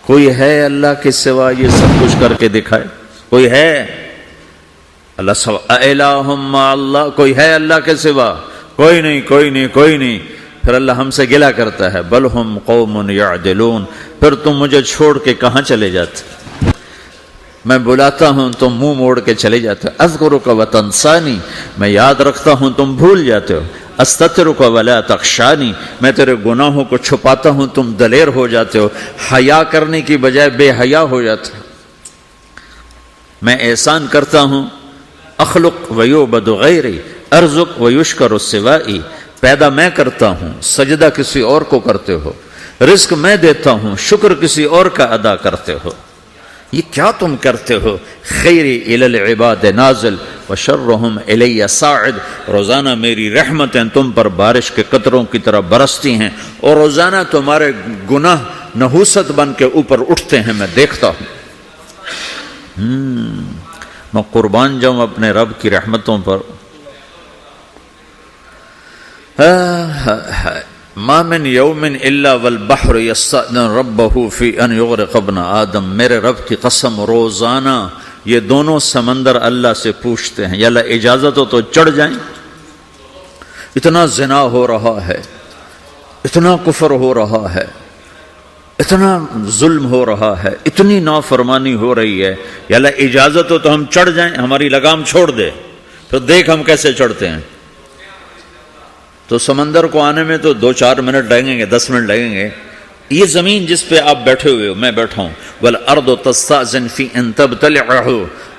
کوئی ہے اللہ کے سوا یہ سب کچھ کر کے دکھائے؟ کوئی ہے؟ اللہ سوا الہم مع اللہ، کوئی ہے اللہ کے سوا؟ کوئی نہیں، کوئی نہیں، کوئی نہیں۔ پھر اللہ ہم سے گلہ کرتا ہے، بل ہم قوم یعدلون، پھر تم مجھے چھوڑ کے کہاں چلے جاتے؟ میں بلاتا ہوں تم منہ موڑ کے چلے جاتے ہو۔ اذکرک وتنسانی، میں یاد رکھتا ہوں تم بھول جاتے ہو۔ استترک ولا تخشانی، میں تیرے گناہوں کو چھپاتا ہوں تم دلیر ہو جاتے ہو، حیا کرنے کی بجائے بے حیا ہو جاتے ہو۔ میں احسان کرتا ہوں، اخلق ویعبد غیری ارزق ویشکر سوائی، پیدا میں کرتا ہوں، سجدہ کسی اور کو کرتے ہو، رزق میں دیتا ہوں، شکر کسی اور کا ادا کرتے ہو، یہ کیا تم کرتے ہو؟ خیری الی العباد نازل وشرہم الی صاعد، روزانہ میری رحمتیں تم پر بارش کے قطروں کی طرح برستی ہیں اور روزانہ تمہارے گناہ نحوست بن کے اوپر اٹھتے ہیں، میں دیکھتا ہوں۔ میں قربان جاؤں اپنے رب کی رحمتوں پر۔ ما من یوم الا والبحر یستأذن ربہ فی ان یغرق ابن آدم، میرے رب کی قسم روزانہ یہ دونوں سمندر اللہ سے پوچھتے ہیں، یا اللہ اجازت ہو تو چڑھ جائیں، اتنا زنا ہو رہا ہے، اتنا کفر ہو رہا ہے، اتنا ظلم ہو رہا ہے، اتنی نافرمانی ہو رہی ہے، یا اللہ اجازت ہو تو ہم چڑھ جائیں، ہماری لگام چھوڑ دے، پھر دیکھ ہم کیسے چڑھتے ہیں۔ تو سمندر کو آنے میں تو 2-4 منٹ لگیں گے، 10 منٹ لگیں گے۔ یہ زمین جس پہ آپ بیٹھے ہوئے ہو، میں بیٹھا ہوں، والارض تستأذن فی ان تبتلعہ،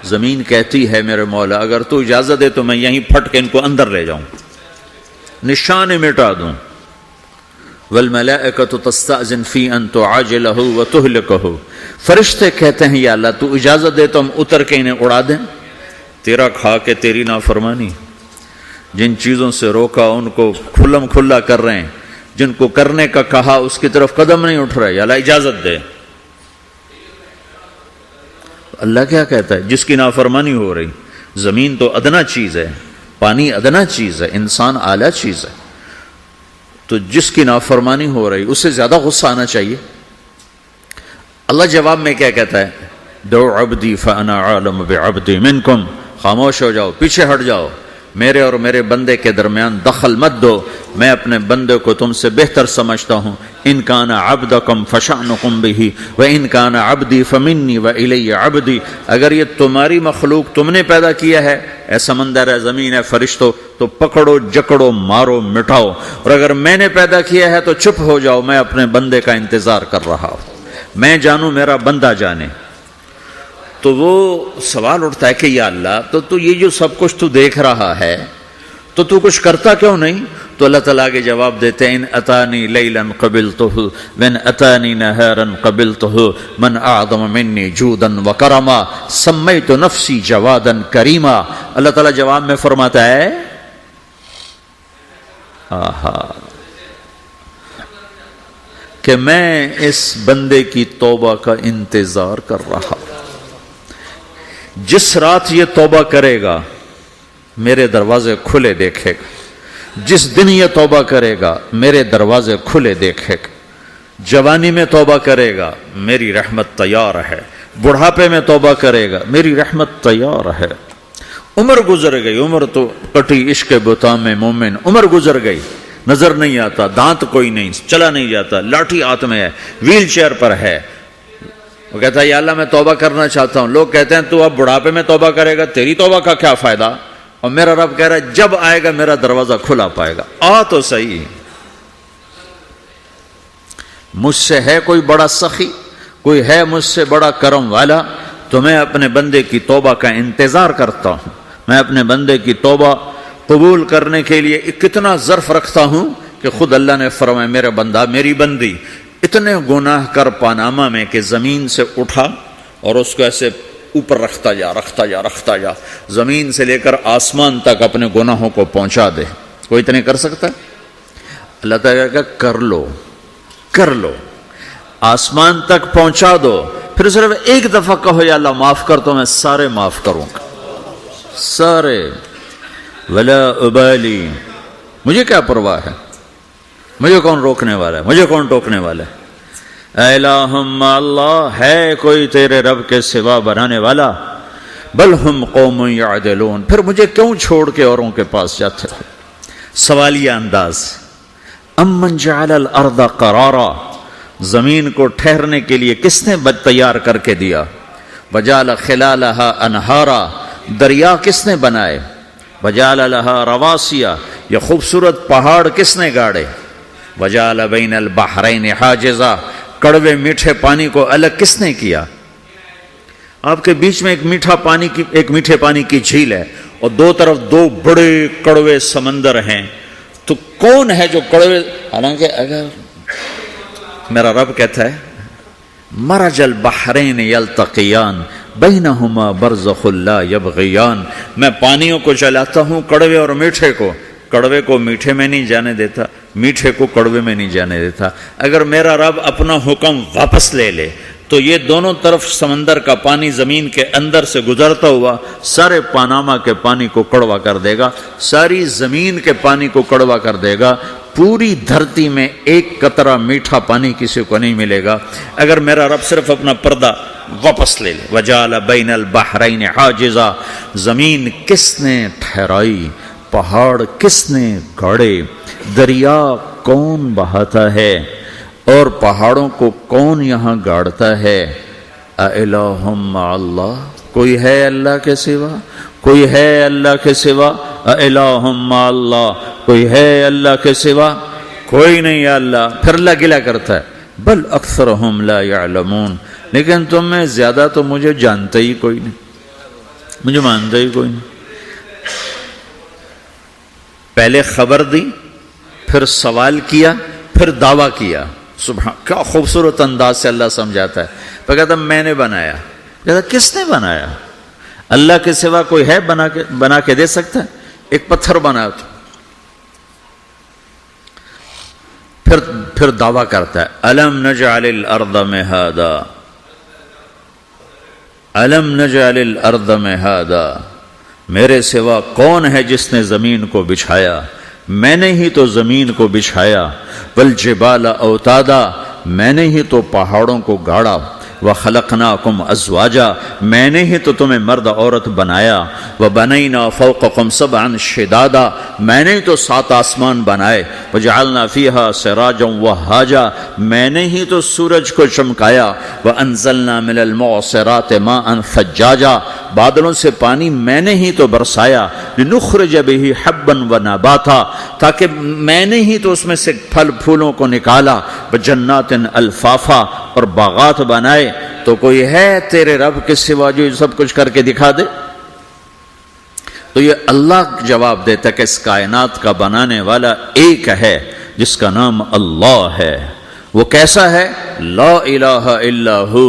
زمین کہتی ہے میرے مولا اگر تو اجازت دے تو میں یہیں پھٹ کے ان کو اندر لے جاؤں، نشان مٹا دوں۔ والملائکۃ تستأذن فی ان تعاجلہ وتہلکہ، فرشتے کہتے ہیں یا اللہ تو اجازت دے تو ہم اتر کے انہیں اڑا دیں، تیرا کھا کے تیری نافرمانی، جن چیزوں سے روکا ان کو کھلم کھلا کر رہے ہیں، جن کو کرنے کا کہا اس کی طرف قدم نہیں اٹھ رہا ہے، یا اللہ اجازت دے۔ اللہ کیا کہتا ہے؟ جس کی نافرمانی ہو رہی، زمین تو ادنا چیز ہے، پانی ادنا چیز ہے، انسان اعلیٰ چیز ہے، تو جس کی نافرمانی ہو رہی اس سے زیادہ غصہ آنا چاہیے۔ اللہ جواب میں کیا کہتا ہے؟ دعو عبدی فانا عالم بعبدی منکم، خاموش ہو جاؤ، پیچھے ہٹ جاؤ، میرے اور میرے بندے کے درمیان دخل مت دو، میں اپنے بندے کو تم سے بہتر سمجھتا ہوں۔ ان کان عبدکم فشأنکم بہ وان کان عبدی فمنی والی عبدی، اگر یہ تمہاری مخلوق تم نے پیدا کیا ہے، اے سمندر ہے، زمین ہے، فرشتوں، تو پکڑو جکڑو مارو مٹاؤ، اور اگر میں نے پیدا کیا ہے تو چپ ہو جاؤ، میں اپنے بندے کا انتظار کر رہا ہوں، میں جانوں میرا بندہ جانے۔ تو وہ سوال اٹھتا ہے کہ یا اللہ تو یہ جو سب کچھ تو دیکھ رہا ہے تو کچھ کرتا کیوں نہیں؟ تو اللہ تعالیٰ کے جواب دیتے ہیں ان اتانی لیلا قبلتہ وان اتانی نہارا قبلتہ من اعظم منی جودا وکرما سمیت نفسی جوادا کریما۔ اللہ تعالیٰ جواب میں فرماتا ہے کہ میں اس بندے کی توبہ کا انتظار کر رہا ہوں، جس رات یہ توبہ کرے گا میرے دروازے کھلے دیکھے گا، جس دن یہ توبہ کرے گا میرے دروازے کھلے دیکھے گا، جوانی میں توبہ کرے گا میری رحمت تیار ہے، بڑھاپے میں توبہ کرے گا میری رحمت تیار ہے۔ عمر گزر گئی، عمر تو کٹی عشق بتا میں مومن، عمر گزر گئی، نظر نہیں آتا، دانت کوئی نہیں، چلا نہیں جاتا، لاٹھی ہاتھ میں ہے، ویل چیئر پر ہے، وہ کہتا ہے یا اللہ میں توبہ کرنا چاہتا ہوں۔ لوگ کہتے ہیں تو اب بڑھاپے میں توبہ کرے گا، تیری توبہ کا کیا فائدہ؟ اور میرا رب کہہ رہا ہے جب آئے گا میرا دروازہ کھلا پائے گا، آ تو صحیح۔ مجھ سے ہے کوئی بڑا سخی، کوئی ہے مجھ سے بڑا کرم والا، تو میں اپنے بندے کی توبہ کا انتظار کرتا ہوں، میں اپنے بندے کی توبہ قبول کرنے کے لیے کتنا ظرف رکھتا ہوں کہ خود اللہ نے فرمایا میرا بندہ میری بندی اتنے گناہ کر پاناما میں کہ زمین سے اٹھا اور اس کو ایسے اوپر رکھتا جا، زمین سے لے کر آسمان تک اپنے گناہوں کو پہنچا دے۔ کوئی اتنے کر سکتا ہے؟ اللہ تعالیٰ کہ کر لو، آسمان تک پہنچا دو، پھر صرف ایک دفعہ کہو یا اللہ معاف کر، تو میں سارے معاف کروں گا، سارے، ولا ابالی، مجھے کیا پرواہ ہے، مجھے کون روکنے والا ہے، مجھے کون ٹوکنے والا ہے۔ الہم اللہ ہے کوئی تیرے رب کے سوا بنانے والا؟ بل ہم قوم یعدلون، پھر مجھے کیوں چھوڑ کے اوروں کے پاس جاتے ہو؟ سوالیہ انداز. امن جعل الارض قرارا، زمین کو ٹھہرنے کے لیے کس نے تیار کر کے دیا؟ وجعل خلالها انہارا، دریا کس نے بنائے؟ وجعل لها رواسیا، یہ خوبصورت پہاڑ کس نے گاڑے؟ وجعل بین البحرین حاجزا، کڑوے میٹھے پانی کو الگ کس نے کیا؟ آپ کے بیچ میں ایک میٹھے پانی کی جھیل ہے اور دو طرف دو بڑے کڑوے سمندر ہیں، تو کون ہے جو کڑوے؟ حالانکہ اگر میرا رب کہتا ہے مرج البحرین یلتقیان بینہما برزخ لا یبغیان، میں پانیوں کو چلاتا ہوں، کڑوے اور میٹھے کو، کڑوے کو میٹھے میں نہیں جانے دیتا، میٹھے کو کڑوے میں نہیں جانے دیتا. اگر میرا رب اپنا حکم واپس لے لے تو یہ دونوں طرف سمندر کا پانی زمین کے اندر سے گزرتا ہوا سارے پاناما کے پانی کو کڑوا کر دے گا، ساری زمین کے پانی کو کڑوا کر دے گا. پوری دھرتی میں ایک قطرہ میٹھا پانی کسی کو نہیں ملے گا اگر میرا رب صرف اپنا پردہ واپس لے لے. وجعل بین البحرین حاجزا، زمین کس نے ٹھہرائی، پہاڑ کس نے گاڑے، دریا کون بہاتا ہے اور پہاڑوں کو کون یہاں گاڑتا ہے؟ اِلَٰهٌ مَّعَ اللَّهِ، کوئی ہے اللہ کے سوا؟ کوئی ہے اللہ کے سوا؟ اِلَٰهٌ مَّعَ اللَّهِ، کوئی ہے اللہ کے سوا؟ کوئی نہیں ہے اللہ. پھر اللہ گلہ کرتا ہے بل اکثرهم لا يعلمون، لیکن تم میں زیادہ تو مجھے جانتا ہی کوئی نہیں، مجھے مانتا ہی کوئی نہیں. پہلے خبر دی، پھر سوال کیا، پھر دعویٰ کیا. سبحان، کیا خوبصورت انداز سے اللہ سمجھاتا ہے. پھر کہتا میں نے بنایا. کہتا کس نے بنایا؟ اللہ کے سوا کوئی ہے بنا کے دے سکتا ہے؟ ایک پتھر بنا تو پھر دعویٰ کرتا ہے الم نجعل الارض مہادا، الم نجعل الارض مہادا، میرے سوا کون ہے جس نے زمین کو بچھایا؟ میں نے ہی تو زمین کو بچھایا. والجبال اوتادا، میں نے ہی تو پہاڑوں کو گاڑا. وخلقناکم ازواجا، میں نے ہی تو تمہیں مرد عورت بنایا. وبنینا فوقکم سبعا شدادا، میں نے ہی تو 7 آسمان بنائے. وجعلنا فیہا سراجا وہاجا، میں نے ہی تو سورج کو چمکایا. وانزلنا من المعصرات ماء ثجاجا، بادلوں سے پانی میں نے ہی تو برسایا. لنخرج به حبا ونباتا، تاکہ میں نے ہی تو اس میں سے پھل پھولوں کو نکالا. وجنات الفافا، اور باغات بنائے. تو کوئی ہے تیرے رب کے سوا جو سب کچھ کر کے دکھا دے؟ تو یہ اللہ جواب دیتا کہ اس کائنات کا بنانے والا ایک ہے جس کا نام اللہ ہے. وہ کیسا ہے؟ لا الہ الا ہو،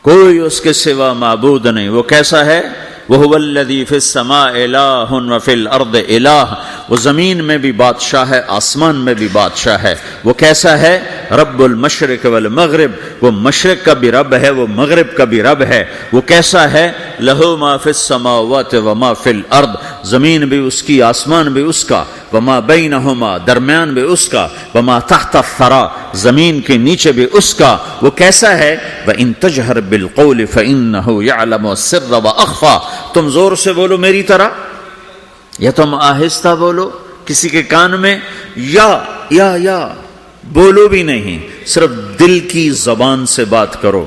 کوئی اس کے سوا معبود نہیں. وہ کیسا ہے؟ وَهُوَ الَّذِي فِي السَّمَاءِ إِلَٰهٌ وَفِي الْأَرْضِ إِلَٰهٌ، وہ زمین میں بھی بادشاہ ہے، آسمان میں بھی بادشاہ ہے. وہ کیسا ہے؟ رب المشرق والمغرب، وہ مشرق کا بھی رب ہے، وہ مغرب کا بھی رب ہے. وہ کیسا ہے؟ لَهُ مَا فِي السَّمَاوَاتِ وَمَا فِي الْأَرْضِ، زمین بھی اس کی، آسمان بھی اس کا. وَمَا بَيْنَهُمَا، درمیان بھی اس کا. وَمَا تَحْتَ الثَّرَىٰ، زمین کے نیچے بھی اس کا. وہ کیسا ہے؟ وَإِن تَجْهَرْ بِالْقَوْلِ فَإِنَّهُ يَعْلَمُ السِّرَّ وَأَخْفَىٰ، تم زور سے بولو میری طرح یا تم آہستہ بولو کسی کے کان میں، یا بولو بھی نہیں، صرف دل کی زبان سے بات کرو.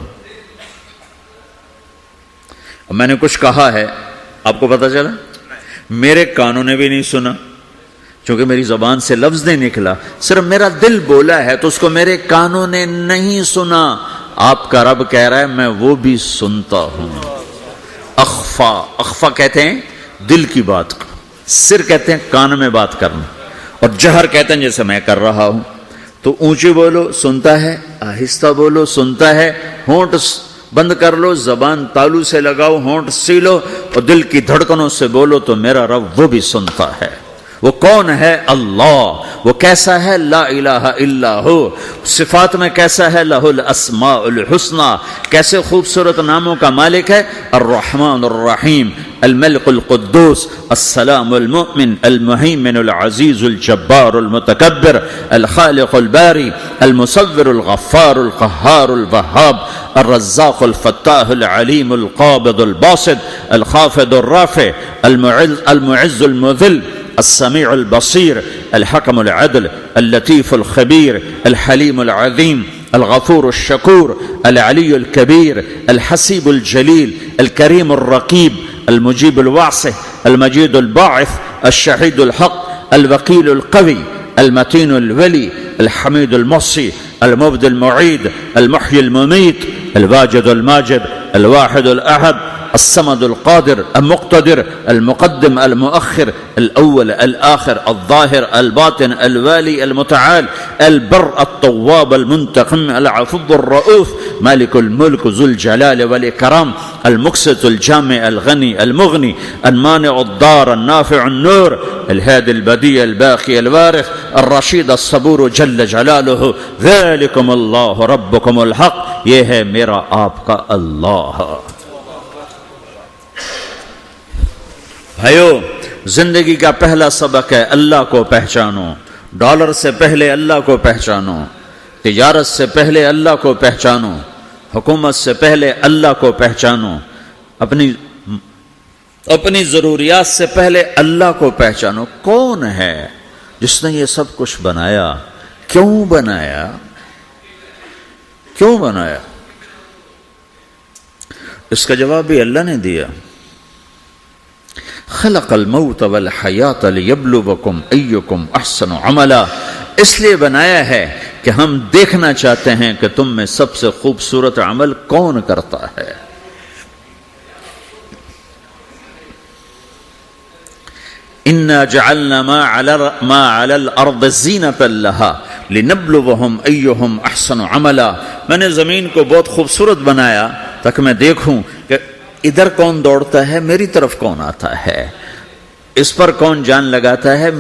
میں نے کچھ کہا ہے، آپ کو پتا چلا؟ میرے کانوں نے بھی نہیں سنا چونکہ میری زبان سے لفظ نہیں نکلا، صرف میرا دل بولا ہے تو اس کو میرے کانوں نے نہیں سنا. آپ کا رب کہہ رہا ہے میں وہ بھی سنتا ہوں. اخفا کہتے ہیں دل کی بات کو، سر کہتے ہیں کان میں بات کرنا، اور جہر کہتے ہیں جیسے میں کر رہا ہوں. تو اونچی بولو سنتا ہے، آہستہ بولو سنتا ہے. ہونٹ بند کر لو، زبان تالو سے لگاؤ، ہونٹ سیلو اور دل کی دھڑکنوں سے بولو تو میرا رب وہ بھی سنتا ہے. وہ کون ہے؟ اللہ. وہ کیسا ہے؟ لا الہ الا ہو. صفات میں کیسا ہے؟ لہ الاسماء الحسنى. کیسے خوبصورت ناموں کا مالک ہے؟ الرحمن الرحیم، الملک القدوس، السلام المؤمن، المهيمن العزيز الجبار المتكبر، الخالق الباري، المصور الغفار القهار الوهاب، الرزاق الفتاح العليم القابض الباسط، الخافض الرافع، المعز المذل، السميع البصير، الحكم العدل، اللطيف الخبير، الحليم العظيم، الغفور الشكور، العلي الكبير، الحسيب الجليل، الكريم الرقيب، المجيب الواسع، المجيد الباعث، الشهيد الحق، الوكيل القوي، المتين الولي، الحميد المحصي، المبدي المعيد، المحيي المميت، الواجد الماجد، الواحد الأحد، الصمد القادر المقتدر، المقدم المؤخر، الأول الآخر، الظاهر الباطن، الوالي المتعال، البر التواب المنتقم، العفو الرؤوف، مالك الملك ذو الجلال والإكرام، المقسط الجامع الغني المغني، المانع الضار النافع النور، الهادي البديع الباقي الوارث، الرشيد الصبور جل جلاله. ذلكم الله ربكم الحق. یہ ہے میرا آپ کا اللہ. بھائیو، زندگی کا پہلا سبق ہے اللہ کو پہچانو. ڈالر سے پہلے اللہ کو پہچانو، تجارت سے پہلے اللہ کو پہچانو، حکومت سے پہلے اللہ کو پہچانو، اپنی ضروریات سے پہلے اللہ کو پہچانو. کون ہے جس نے یہ سب کچھ بنایا؟ کیوں بنایا؟ کیوں بنایا؟ اس کا جواب بھی اللہ نے دیا. خلق الموت والحیات لیبلوکم ایکم احسن عملا. اس لیے بنایا ہے کہ ہم دیکھنا چاہتے ہیں کہ تم میں سب سے خوبصورت عمل کون کرتا ہے. انا جعلنا ما علی الارض زینۃ لها لنبلوہم ایہم احسن عملا. میں نے زمین کو بہت خوبصورت بنایا تاکہ میں دیکھوں کہ ادھر کون دوڑتا ہے، میری طرف کون آتا ہے، اس پر کون جان لگاتا ہے،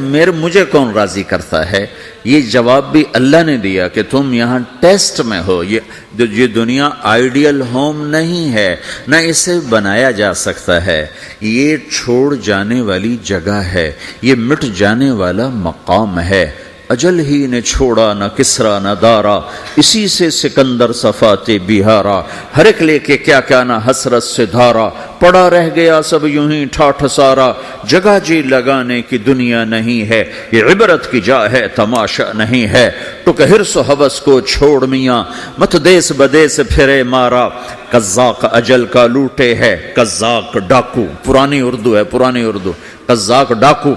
مجھے کون راضی کرتا ہے. یہ جواب بھی اللہ نے دیا کہ تم یہاں ٹیسٹ میں ہو. یہ دنیا آئیڈیل ہوم نہیں ہے، نہ اسے بنایا جا سکتا ہے. یہ چھوڑ جانے والی جگہ ہے، یہ مٹ جانے والا مقام ہے. اجل ہی نے چھوڑا نہ کسرا نہ دارا، اسی سے سکندر صفات بہارا. ہر ایک لے کے کیا کیا نہ حسرت سے دھارا، پڑا رہ گیا سب یوں ہی ٹھاٹھ سارا. جگہ جی لگانے کی دنیا نہیں ہے، یہ عبرت کی جا ہے تماشا نہیں ہے. ٹک حرص و حوث کو چھوڑ میاں، مت دیس بدیس پھرے مارا. قزاق اجل کا لوٹے ہے، قزاق ڈاکو، پرانی اردو ہے، پرانی اردو. قزاق ڈاکو،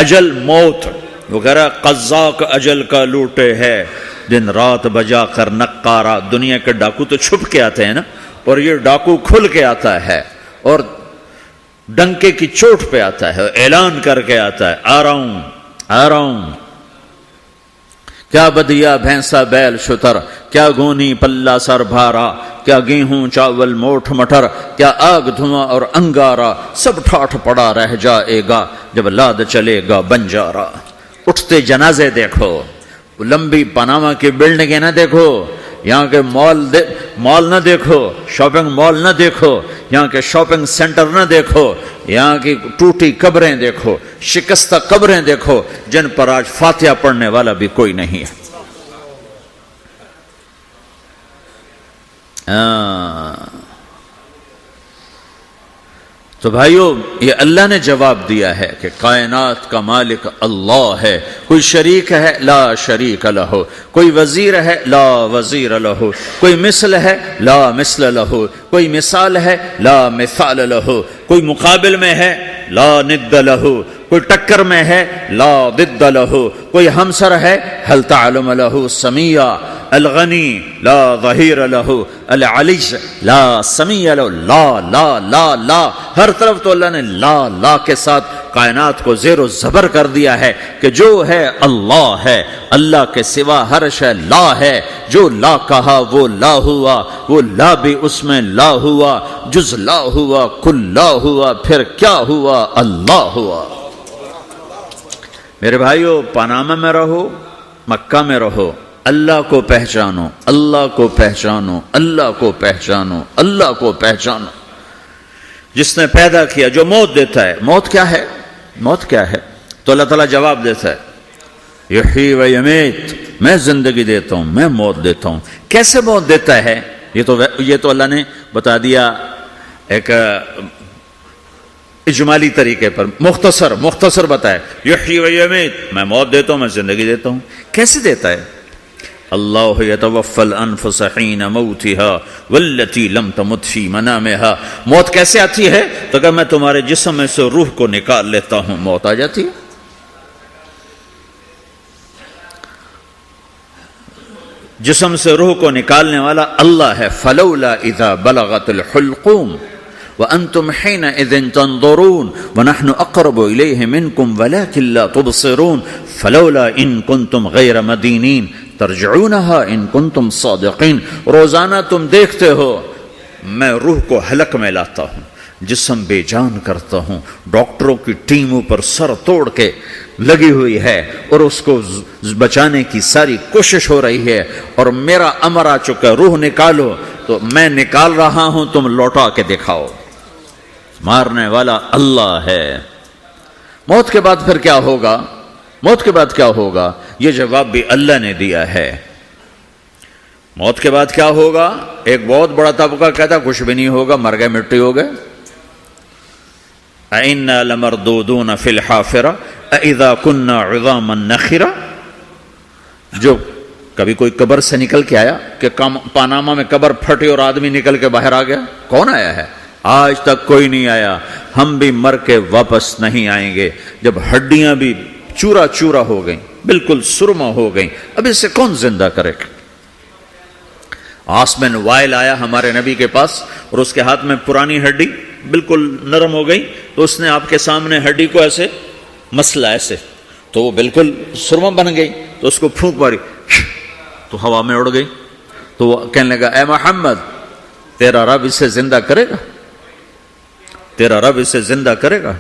اجل موت وغیرہ. قزاق اجل کا لوٹے ہے، دن رات بجا کر نقارا. دنیا کے ڈاکو تو چھپ کے آتے ہیں نا، اور یہ ڈاکو کھل کے آتا ہے اور ڈنکے کی چوٹ پہ آتا ہے، اعلان کر کے آتا ہے آ رہا ہوں آ رہا ہوں. کیا بدیا بھینسا بیل شتر، کیا گونی پلہ سر بھارا، کیا گیہوں چاول موٹھ مٹر، کیا آگ دھواں اور انگارا. سب ٹھاٹھ پڑا رہ جائے گا جب لاد چلے گا بنجارا. اٹھتے جنازے دیکھو، لمبی پاناما کی بلڈنگیں نہ دیکھو، یہاں کے مال نہ دیکھو، شاپنگ مال نہ دیکھو، یہاں کے شاپنگ سینٹر نہ دیکھو، یہاں کی ٹوٹی قبریں دیکھو، شکستہ قبریں دیکھو جن پر آج فاتحہ پڑھنے والا بھی کوئی نہیں ہے. تو بھائیو، یہ اللہ نے جواب دیا ہے کہ کائنات کا مالک اللہ ہے. کوئی شریک ہے؟ لا شریک لہ. کوئی وزیر ہے؟ لا وزیر لہ. کوئی مثل ہے؟ لا مثل لہ. کوئی مثال ہے؟ لا مثال لہ. کوئی مقابل میں ہے؟ لا ند لہ. کوئی ٹکر میں ہے؟ لا ضد لہ. کوئی ہمسر ہے؟ هل تعلم لہ سمیہ. الغنی لا ظہیر لہ، العلی لا سمیع لہ. لا لا لا لا، ہر طرف تو اللہ نے لا لا کے ساتھ کائنات کو زیر و زبر کر دیا ہے کہ جو ہے اللہ ہے، اللہ کے سوا ہر شے لا ہے. جو لا کہا وہ لا ہوا، وہ لا بھی اس میں لا ہوا. جز لا ہوا کل لا ہوا، پھر کیا ہوا؟ اللہ ہوا. میرے بھائیو، پاناما میں رہو، مکہ میں رہو، اللہ کو پہچانو، اللہ کو پہچانو، اللہ کو پہچانو، اللہ کو پہچانو۔ جس نے پیدا کیا، جو موت دیتا ہے، موت کیا ہے؟ موت کیا ہے؟ تو اللہ تعالیٰ جواب دیتا ہے، یحیی و یمیت، میں زندگی دیتا ہوں، میں موت دیتا ہوں۔ کیسے موت دیتا ہے؟ یہ تو اللہ نے بتا دیا ایک اجمالی طریقے پر، مختصر بتایا، یحیی و یمیت، میں موت دیتا ہوں، میں زندگی دیتا ہوں۔ کیسے دیتا ہے؟ اللہ یتوفی الانفس حین موتها والتی لم تمت فی منامها۔ موت کیسے آتی ہے؟ تو کہ میں تمہارے جسم میں سے روح کو نکال لیتا ہوں، موت آ جاتی ہے۔ جسم سے روح کو نکالنے والا اللہ ہے۔ فلولا اذا بلغت الحلقوم وانتم حينئذ تنظرون ونحن اقرب اليه منكم ولكن لا تبصرون فلولا ان كنتم غير مدينين ترجعونها ان كنتم صادقين۔ روزانہ تم دیکھتے ہو میں روح کو حلق میں لاتا ہوں، جسم بے جان کرتا ہوں، ڈاکٹروں کی ٹیم اوپر سر توڑ کے لگی ہوئی ہے اور اس کو بچانے کی ساری کوشش ہو رہی ہے، اور میرا امر آ چکا، روح نکالو، تو میں نکال رہا ہوں، تم لوٹا کے دکھاؤ۔ مارنے والا اللہ ہے۔ موت کے بعد پھر کیا ہوگا؟ موت کے بعد کیا ہوگا؟ یہ جواب بھی اللہ نے دیا ہے۔ موت کے بعد کیا ہوگا؟ ایک بہت بڑا طبقہ کہتا کچھ بھی نہیں ہوگا، مر گئے، مٹی ہو گئے۔ اِنَّا لَمَرْدُودُونَ فِي الْحَافِرَةِ اَإِذَا كُنَّا عِظَامًا نَخِرَةً۔ جو کبھی کوئی قبر سے نکل کے آیا کہ پاناما میں قبر پھٹی اور آدمی نکل کے باہر آ گیا؟ کون آیا ہے؟ آج تک کوئی نہیں آیا۔ ہم بھی مر کے واپس نہیں آئیں گے۔ جب ہڈیاں بھی چورا چورا ہو گئیں، بالکل سرما ہو گئیں، اب اسے کون زندہ کرے گا؟ عاص بن وائل آیا ہمارے نبی کے پاس اور اس کے ہاتھ میں پرانی ہڈی بالکل نرم ہو گئی، تو اس نے آپ کے سامنے ہڈی کو ایسے مسلا، ایسے، تو وہ بالکل سرما بن گئی، تو اس کو پھونک ماری تو ہوا میں اڑ گئی۔ تو وہ کہنے لگا، اے محمد، تیرا رب اسے زندہ کرے گا؟ تیرا رب اسے زندہ کرے گا؟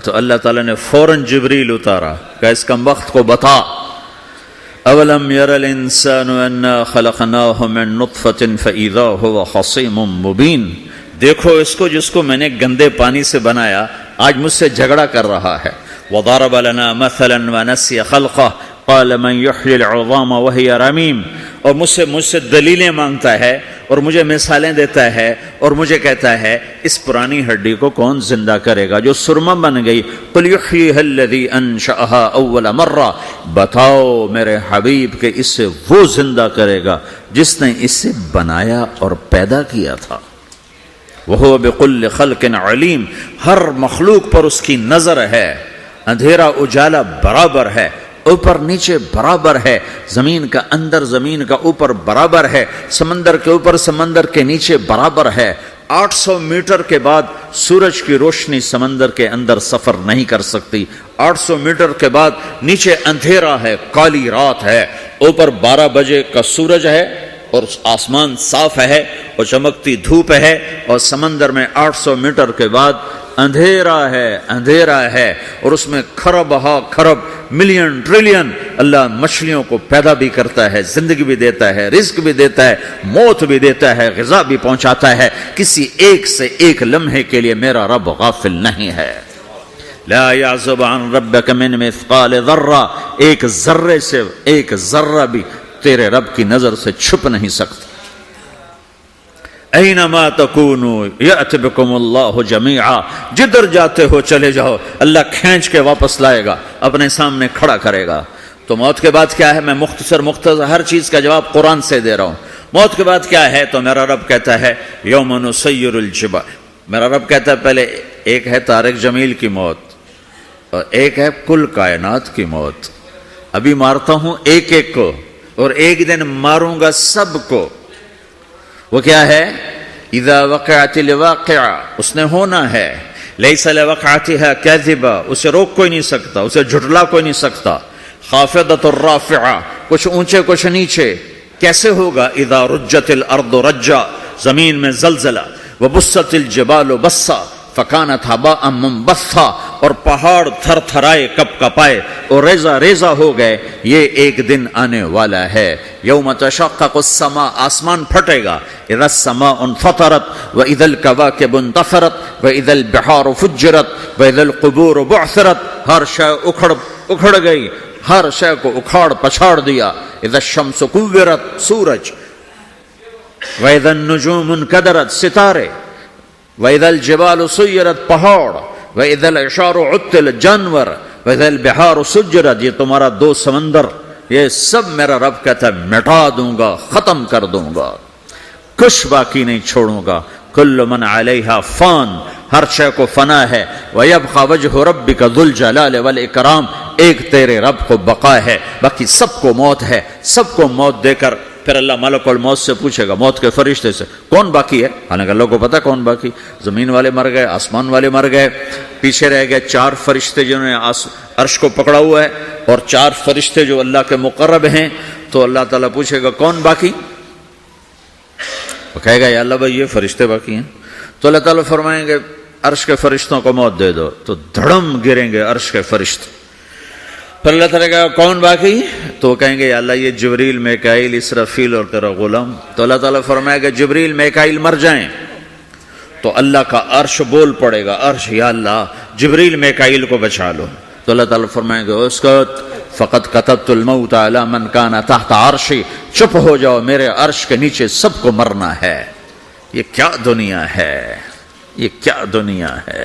تو اللہ تعالیٰ نے فوراً جبریل اتارا کہ اس کم وقت کو بتا، اولم یر الانسان انا خلقناہ من نطفۃ فاذا هو خصیم مبین۔ دیکھو اس کو جس کو میں نے گندے پانی سے بنایا، آج مجھ سے جھگڑا کر رہا ہے۔ وضرب لنا مثلا ونسی خلقہ قال من یحیی العظام وہی رمیم۔ اور مجھ سے دلیلیں مانگتا ہے اور مجھے مثالیں دیتا ہے اور مجھے کہتا ہے اس پرانی ہڈی کو کون زندہ کرے گا جو سرما بن گئی؟ قل یحییھا الذی انشأھا اول مرہ، بتاؤ میرے حبیب کہ اسے وہ زندہ کرے گا جس نے اسے بنایا اور پیدا کیا تھا۔ وہو بکل خلق علیم، ہر مخلوق پر اس کی نظر ہے، اندھیرا اجالا برابر ہے، اوپر نیچے برابر ہے، زمین کا اندر زمین کا اوپر برابر ہے، سمندر کے اوپر سمندر کے نیچے برابر ہے۔ 800 میٹر کے بعد سورج کی روشنی سمندر کے اندر سفر نہیں کر سکتی۔ 800 میٹر کے بعد نیچے اندھیرا ہے، کالی رات ہے، اوپر 12 بجے کا سورج ہے اور آسمان صاف ہے اور چمکتی دھوپ ہے، اور سمندر میں 800 میٹر کے بعد اندھیرا ہے اور اس میں کھرب ہا کھرب ملین ٹریلین اللہ مچھلیوں کو پیدا بھی کرتا ہے، زندگی بھی دیتا ہے، رزق بھی دیتا ہے، موت بھی دیتا ہے، غذا بھی پہنچاتا ہے۔ کسی ایک سے ایک لمحے کے لیے میرا رب غافل نہیں ہے۔ لا يعزب عن ربك من مثقال ذرہ، ایک ذرے سے ایک ذرہ بھی تیرے رب کی نظر سے چھپ نہیں سکتا۔ اینما تکونوا یأت بکم اللہ جمیعا، جدھر جاتے ہو چلے جاؤ، اللہ کھینچ کے واپس لائے گا، اپنے سامنے کھڑا کرے گا۔ تو موت کے بعد کیا ہے؟ میں مختصر ہر چیز کا جواب قرآن سے دے رہا ہوں۔ موت کے بعد کیا ہے؟ تو میرا رب کہتا ہے یوم نسیر الجبال۔ میرا رب کہتا ہے پہلے ایک ہے طارق جمیل کی موت اور ایک ہے کل کائنات کی موت۔ ابھی مارتا ہوں ایک ایک کو اور ایک دن ماروں گا سب کو۔ وہ کیا ہے؟ اذا وقعت الواقعہ، اس نے ہونا ہے۔ لیس لوقعتها کاذبہ، اسے روک کوئی نہیں سکتا، اسے جھٹلا کوئی نہیں سکتا۔ خافضۃ الرافعہ، کچھ اونچے کچھ نیچے۔ کیسے ہوگا؟ اذا رجت الارض رجا، زمین میں زلزلہ۔ وبست الجبال بسا فکانت ہباء منبثا، اور پہاڑ تھر تھرائے کپ کپائے اور ریزہ ریزہ ہو گئے، یہ ایک دن آنے والا ہے۔ یوم تشقق السماء، آسمان پھٹے گا، اذا السماء انفطرت واذا الكواكب انتثرت واذا البحار فجرت واذا القبور بعثرت، ہر شے اکھڑ گئی، ہر شے کو اکھاڑ پچھاڑ دیا۔ اذا الشمس كورت، سورج، واذا النجوم انكدرت، ستارے، واذا الجبال سيرت، پہاڑ، واذا العشار عطلت، جانور، واذا البحار سجرت، یہ تمہارا دو سمندر، یہ سب میرا رب کہتا ہے مٹا دوں گا، ختم کر دوں گا، کچھ باقی نہیں چھوڑوں گا۔ کل من علیہا فان، ہر شے کو فنا ہے۔ وَيَبْقَى وَجْهُ رَبِّكَ ذُو الْجَلَالِ وَالْإِكْرَامِ، ایک تیرے رب کو بقا ہے، باقی سب کو موت ہے۔ سب کو موت دے کر پھر اللہ ملک الموت سے پوچھے گا، موت کے فرشتے سے، کون باقی ہے؟ حالانکہ اللہ کو پتا کون باقی، زمین والے مر گئے، آسمان والے مر گئے، پیچھے رہ گئے چار فرشتے جنہوں نے عرش کو پکڑا ہوا ہے، اور چار فرشتے جو اللہ کے مقرب ہیں۔ تو اللہ تعالیٰ پوچھے گا کون باقی؟ وہ کہے گا یا اللہ بھائی یہ فرشتے باقی ہیں۔ تو اللہ تعالیٰ فرمائیں گے عرش کے فرشتوں کو موت دے دو، تو دھڑم گریں گے عرش کے فرشتے۔ پھر اللہ تعالیٰ کہا کون باقی؟ تو وہ کہیں گے یا اللہ یہ جبریل، میکائیل، اسرافیل اور تیرا غلام۔ تو اللہ تعالیٰ فرمائے گا جبریل، میکائیل مر جائیں، تو اللہ کا عرش بول پڑے گا، عرش یا اللہ جبریل میکائیل کو بچا لو۔ تو اللہ تعالیٰ فرمائیں گے اسکت فقط کتبت الموت علی من کان تحت عرشی، چپ ہو جاؤ، میرے عرش کے نیچے سب کو مرنا ہے۔ یہ کیا دنیا ہے، یہ کیا دنیا ہے؟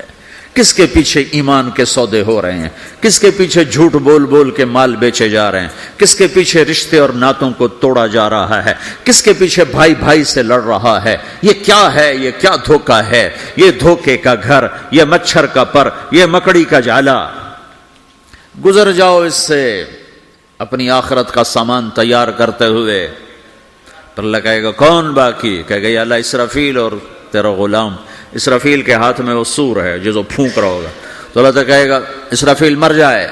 کس کے پیچھے ایمان کے سودے ہو رہے ہیں؟ کس کے پیچھے جھوٹ بول بول کے مال بیچے جا رہے ہیں؟ کس کے پیچھے رشتے اور ناتوں کو توڑا جا رہا ہے؟ کس کے پیچھے بھائی بھائی سے لڑ رہا ہے؟ یہ کیا ہے؟ یہ کیا دھوکہ ہے؟ یہ دھوکے کا گھر، یہ مچھر کا پر، یہ مکڑی کا جالا۔ گزر جاؤ اس سے اپنی آخرت کا سامان تیار کرتے ہوئے۔ پھر اللہ کہے گا کون باقی؟ کہے گا یا اللہ اسرافیل اور تیرا غلام۔ اسرافیل کے ہاتھ میں وہ سور ہے جو پھونک رہا ہوگا۔ تو اللہ تعالیٰ کہے گا اسرافیل مر جائے،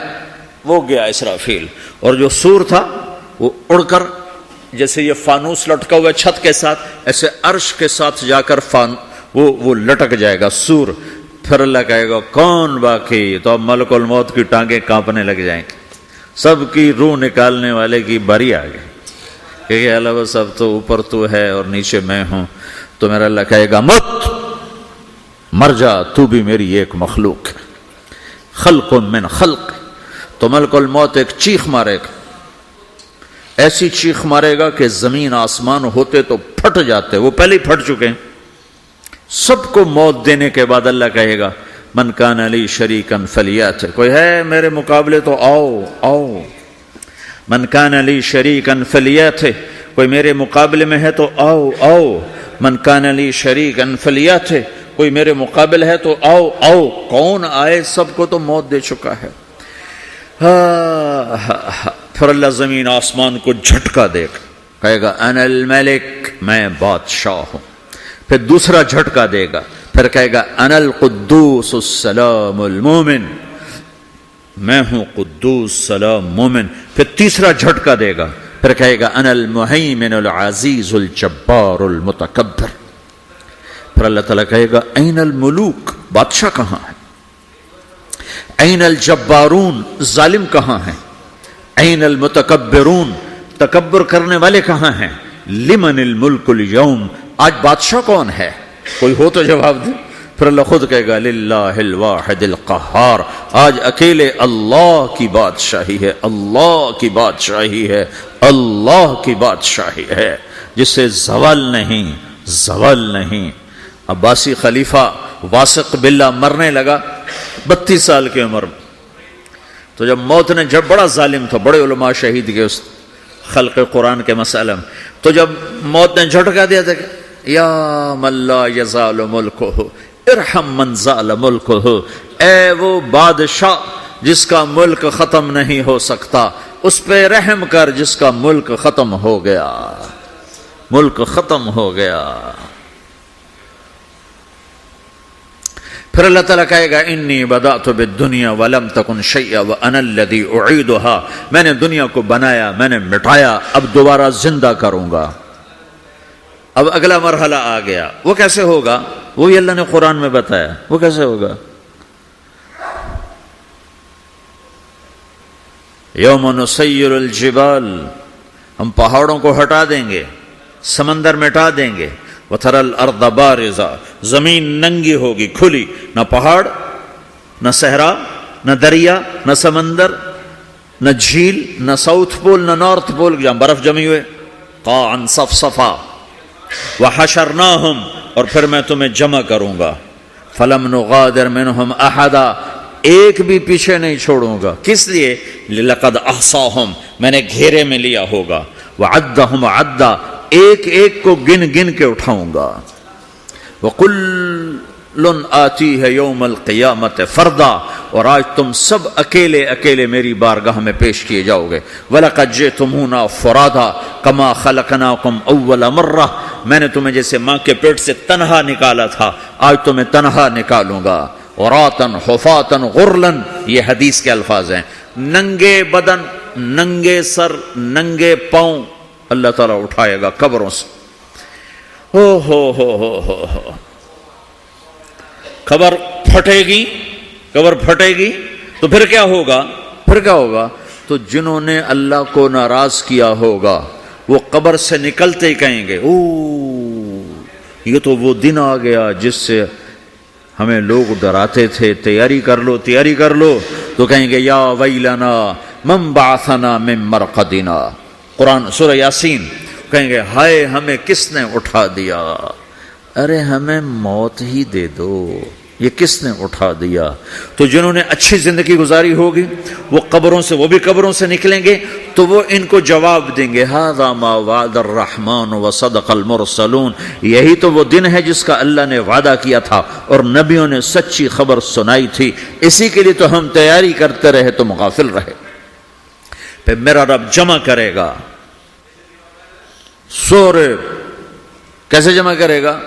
وہ گیا اسرافیل، اور جو سور تھا وہ اڑ کر جیسے یہ فانوس لٹکا ہوا چھت کے ساتھ، ایسے عرش کے ساتھ جا کر وہ لٹک جائے گا سور۔ پھر اللہ کہے گا کون باقی؟ تو اب ملک الموت کی ٹانگیں کانپنے لگ جائیں گی، سب کی روح نکالنے والے کی باری آ گئی کہ اللہ وہ سب تو اوپر تو ہے اور نیچے میں ہوں۔ تو میرا اللہ کہے گا مت، مر جا، تو بھی میری ایک مخلوق ہے، خلق من خلق۔ تو ملک الموت ایک چیخ مارے گا، ایسی چیخ مارے گا کہ زمین آسمان ہوتے تو پھٹ جاتے، وہ پہلے ہی پھٹ چکے ہیں۔ سب کو موت دینے کے بعد اللہ کہے گا من کان لی شریکن فلیات، کوئی ہے میرے مقابلے تو آؤ آؤ۔ من کان لی شریکن فلیات، کوئی میرے مقابلے میں ہے تو آؤ آؤ۔ من کان لی شریکن فلیات، کوئی میرے مقابل ہے تو آؤ آؤ۔ کون آئے؟ سب کو تو موت دے چکا ہے۔ پھر اللہ زمین آسمان کو جھٹکا دے گا، کہے گا انا الملک، میں بادشاہ ہوں۔ پھر دوسرا جھٹکا دے گا، پھر کہے گا انا القدوس السلام المومن، میں ہوں قدوس سلام مومن۔ پھر تیسرا جھٹکا دے گا، پھر کہے گا انا المہیمن العزیز الجبار المتکبر۔ پھر اللہ تعالیٰ کہے گا این الملوک، بادشاہ کہاں ہے؟ این الجبارون، ظالم کہاں ہیں؟ این المتکبرون، تکبر کرنے والے کہاں ہیں؟ لمن الملک اليوم، آج بادشاہ کون ہے؟ کوئی ہو تو جواب دے۔ پھر اللہ خود کہے گا للہ الواحد القہار، آج اکیلے اللہ کی بادشاہی ہے، اللہ کی بادشاہی ہے، اللہ کی بادشاہی ہے، جس سے زوال نہیں، زوال نہیں۔ عباسی خلیفہ واسق باللہ مرنے لگا 32 سال کی عمر میں۔ تو جب موت نے، جب بڑا ظالم تھا، بڑے علماء شہید گئے اس خلق قرآن کے مسئلہ میں، تو جب موت نے جھٹکا دیا تھا کہ یا من لا یزال ملکہ ارحم من زال ملکہ، اے وہ بادشاہ جس کا ملک ختم نہیں ہو سکتا، اس پہ رحم کر جس کا ملک ختم ہو گیا، ملک ختم ہو گیا۔ پھر اللہ تعالیٰ کہے گا انی بدأت بالدنیا ولم تکن شیئا وانا الذی اعیدھا، میں نے دنیا کو بنایا، میں نے مٹایا، اب دوبارہ زندہ کروں گا۔ اب اگلا مرحلہ آ گیا، وہ کیسے ہوگا؟ وہی اللہ نے قرآن میں بتایا، وہ کیسے ہوگا؟ یوم نسیر الجبال، ہم پہاڑوں کو ہٹا دیں گے، سمندر مٹا دیں گے، وتری الارض بارزا، زمین ننگی ہوگی، کھلی، نہ پہاڑ، نہ صحرا، نہ دریا، نہ سمندر، نہ جھیل، نہ ساؤتھ پول، نہ نارتھ پول جہاں برف جمی ہوئے، قاعا صفصفا، وحشرناہم، اور پھر میں تمہیں جمع کروں گا، فلم نغادر منہم احدا، ایک بھی پیچھے نہیں چھوڑوں گا، کس لیے؟ لقد احصاہم، میں نے گھیرے میں لیا ہوگا، وعدہم عدا، ایک ایک کو گن گن کے اٹھاؤں گا، وکل آتی ہے یوم القیامت فردا، اور آج تم سب اکیلے اکیلے میری بارگاہ میں پیش کیے جاؤ گے، وَلَقَدْ جِئْتُمُونَا فُرَادًا كَمَا خَلَقْنَاكُمْ أَوَّلَ مَرَّةٍ، میں نے تمہیں جیسے ماں کے پیٹ سے تنہا نکالا تھا، آج تمہیں تنہا نکالوں گا، عُرَاةً حُفَاةً غُرْلًا، یہ حدیث کے الفاظ ہیں، ننگے بدن، ننگے سر، ننگے پاؤں اللہ تعالیٰ اٹھائے گا قبروں سے، ہو قبر پھٹے گی تو پھر کیا ہوگا؟ تو جنہوں نے اللہ کو ناراض کیا ہوگا وہ قبر سے نکلتے ہی کہیں گے، یہ تو وہ دن آ گیا جس سے ہمیں لوگ ڈراتے تھے، تیاری کر لو، تو کہیں گے یا ویلنا من بعثنا من مرقدنا، قرآن سورہ یاسین، کہیں گے ہائے ہمیں کس نے اٹھا دیا، ارے ہمیں موت ہی دے دو، یہ کس نے اٹھا دیا؟ تو جنہوں نے اچھی زندگی گزاری ہوگی وہ بھی قبروں سے نکلیں گے، تو وہ ان کو جواب دیں گے، ھذا ما وعد الرحمن وصدق المرسلون، یہی تو وہ دن ہے جس کا اللہ نے وعدہ کیا تھا اور نبیوں نے سچی خبر سنائی تھی، اسی کے لیے تو ہم تیاری کرتے رہے، تم غافل رہے۔ پھر میرا رب جمع کرے گا، سورے کیسے جمع کرے گا؟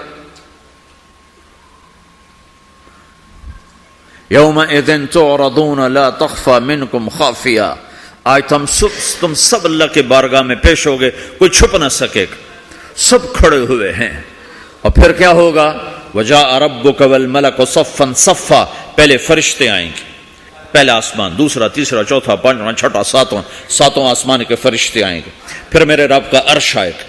یومئذ تعرضون لا تخفى منکم خافیہ، آج تم سب اللہ کے بارگاہ میں پیش ہوگے، کوئی چھپ نہ سکے گا، سب کھڑے ہوئے ہیں، اور پھر کیا ہوگا؟ وجاء ربک والملک صفا صفا، پہلے فرشتے آئیں گے، پہلا آسمان، دوسرا، تیسرا، چوتھا، پانچواں، چھٹا، ساتواں آسمان کے فرشتے آئیں گے، پھر میرے رب کا عرش آئے گا،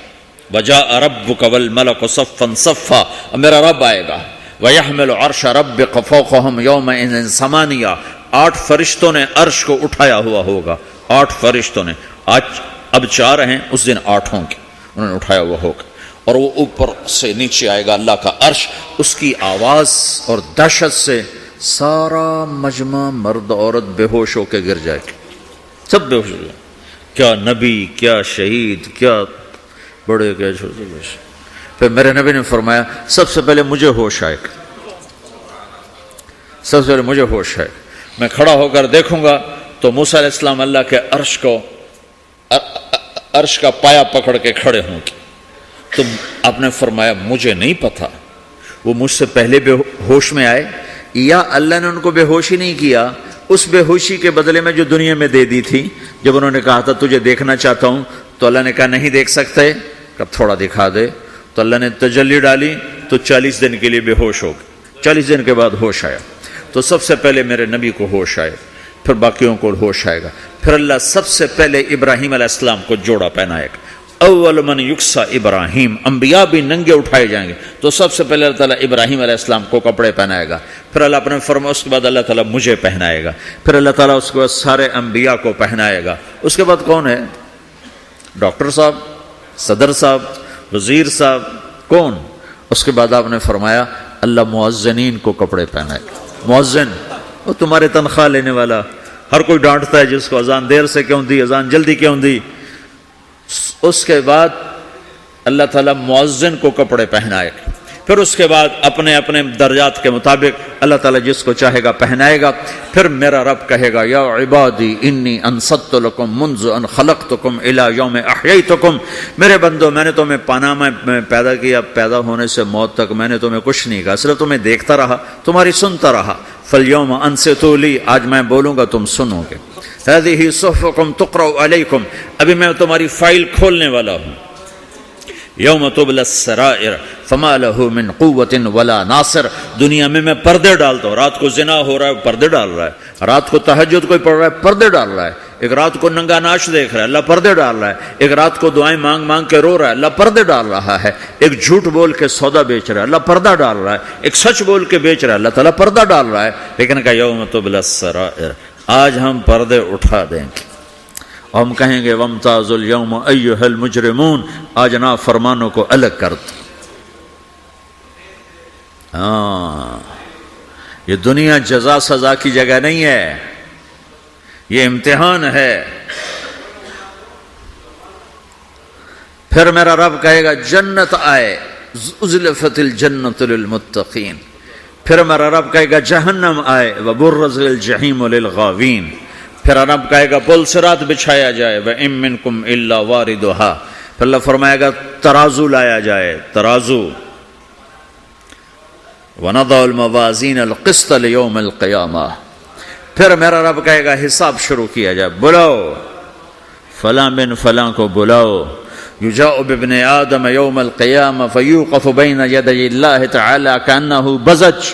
وجاء ربک والملک صفا صفا، میرا رب آئے گا، وَيَحْمِلُ عَرْشَ رَبِّكَ فَوْقَهُمْ يَوْمَئِذٍ ثَمَانِيَةٌ، 8 فرشتوں نے عرش کو اٹھایا ہوا ہوگا، 8 فرشتوں نے، اب 4 ہیں، اس دن 8 ہوں گے، انہوں نے اٹھایا ہوا ہوگا، اور وہ اوپر سے نیچے آئے گا اللہ کا عرش، اس کی آواز اور دہشت سے سارا مجمع مرد عورت بے ہوش ہو کے گر جائے گا، سب بے ہوش ہو جائے، کیا نبی، کیا شہید، کیا بڑے، کیا چھوٹے۔ پھر میرے نبی نے فرمایا سب سے پہلے مجھے ہوش آئے گا، میں کھڑا ہو کر دیکھوں گا تو موسیٰ علیہ السلام اللہ کے عرش کا پایا پکڑ کے کھڑے ہوں گے، تو آپ نے فرمایا مجھے نہیں پتا وہ مجھ سے پہلے بے ہوش میں آئے یا اللہ نے ان کو بے ہوشی نہیں کیا، اس بے ہوشی کے بدلے میں جو دنیا میں دے دی تھی، جب انہوں نے کہا تھا تجھے دیکھنا چاہتا ہوں، تو اللہ نے کہا نہیں دیکھ سکتے، کب تھوڑا دکھا دے، تو اللہ نے تجلی ڈالی تو 40 دن کے لیے بے ہوش ہو گئے، 40 دن کے بعد ہوش آیا، تو سب سے پہلے میرے نبی کو ہوش آئے، پھر باقیوں کو ہوش آئے گا، پھر اللہ سب سے پہلے ابراہیم علیہ السلام کو جوڑا پہنائے گا، اول من یکسا ابراہیم، انبیاء بھی ننگے اٹھائے جائیں گے، تو سب سے پہلے اللہ تعالیٰ ابراہیم علیہ السلام کو کپڑے پہنائے گا، پھر اللہ اپنے فرمایا اس کے بعد اللہ تعالیٰ مجھے پہنائے گا، پھر اللہ تعالیٰ اس کے بعد سارے انبیاء کو پہنائے گا، اس کے بعد کون ہے؟ ڈاکٹر صاحب، صدر صاحب، وزیر صاحب، کون؟ اس کے بعد آپ نے فرمایا اللہ مؤذنین کو کپڑے پہنائے گا، مؤذن وہ تمہارے تنخواہ لینے والا، ہر کوئی ڈانٹتا ہے جس کو اذان دیر سے کیوں دی، اذان جلدی کیوں دی، اس کے بعد اللہ تعالیٰ مؤذن کو کپڑے پہنائے گا، پھر اس کے بعد اپنے اپنے درجات کے مطابق اللہ تعالیٰ جس کو چاہے گا پہنائے گا، پھر میرا رب کہے گا یا عبادی انی انصت لکم منذ ان خلقتکم الی یوم احییتکم، میرے بندو میں نے تمہیں پاناما میں پیدا کیا، پیدا ہونے سے موت تک میں نے تمہیں کچھ نہیں کہا، صرف تمہیں دیکھتا رہا، تمہاری سنتا رہا، فالیوم انصتوا لی، آج میں بولوں گا تم سنو گے، ہذہ صحفکم تقرأ علیکم، ابھی میں تمہاری فائل کھولنے والا ہوں، یوم تبلی السرائر فما لہ من قوت ولا ناصر، دنیا میں پردے ڈالتا ہوں، رات کو زنا ہو رہا ہے پردے ڈال رہا ہے، رات کو تہجد کوئی پڑھ رہا ہے پردے ڈال رہا ہے، ایک رات کو ننگا ناچ دیکھ رہا ہے، اللہ پردے ڈال رہا ہے، ایک رات کو دعائیں مانگ مانگ کے رو رہا ہے، اللہ پردے ڈال رہا ہے، ایک جھوٹ بول کے سودا بیچ رہا ہے، اللہ پردہ ڈال رہا ہے، ایک سچ بول کے بیچ رہا ہے، اللہ تعالیٰ پردہ ڈال رہا ہے. لیکن کہ یوم تبلی السرائر، آج ہم پردے اٹھا دیں گے اور ہم کہیں گے وامتازوا اليوم ایھا المجرمون، آج نافرمانوں کو الگ کر دو. یہ دنیا جزا سزا کی جگہ نہیں ہے، یہ امتحان ہے. پھر میرا رب کہے گا جنت آئے، ازلفت الجنت للمتقین. پھر میرا رب کہے گا جہنم آئے، وبرزت الجحیم للغاوین. پھر رب کہے گا پل صراط بچھایا جائے، وَإِن مِّنكُمْ إِلَّا وَارِدُهَا. پھر اللہ فرمائے گا ترازو لایا جائے، ترازو. وَنَضَعُ الْمَوَازِينَ الْقِسْطَ لِيَوْمِ الْقِيَامَةِ. پھر میرا رب کہے گا حساب شروع کیا جائے، بلاؤ فلاں بن فلاں کو بلاؤ. یجاء بابن آدم یوم القیامہ فیوقف بین یدی اللہ تعالی کأنہ بزج.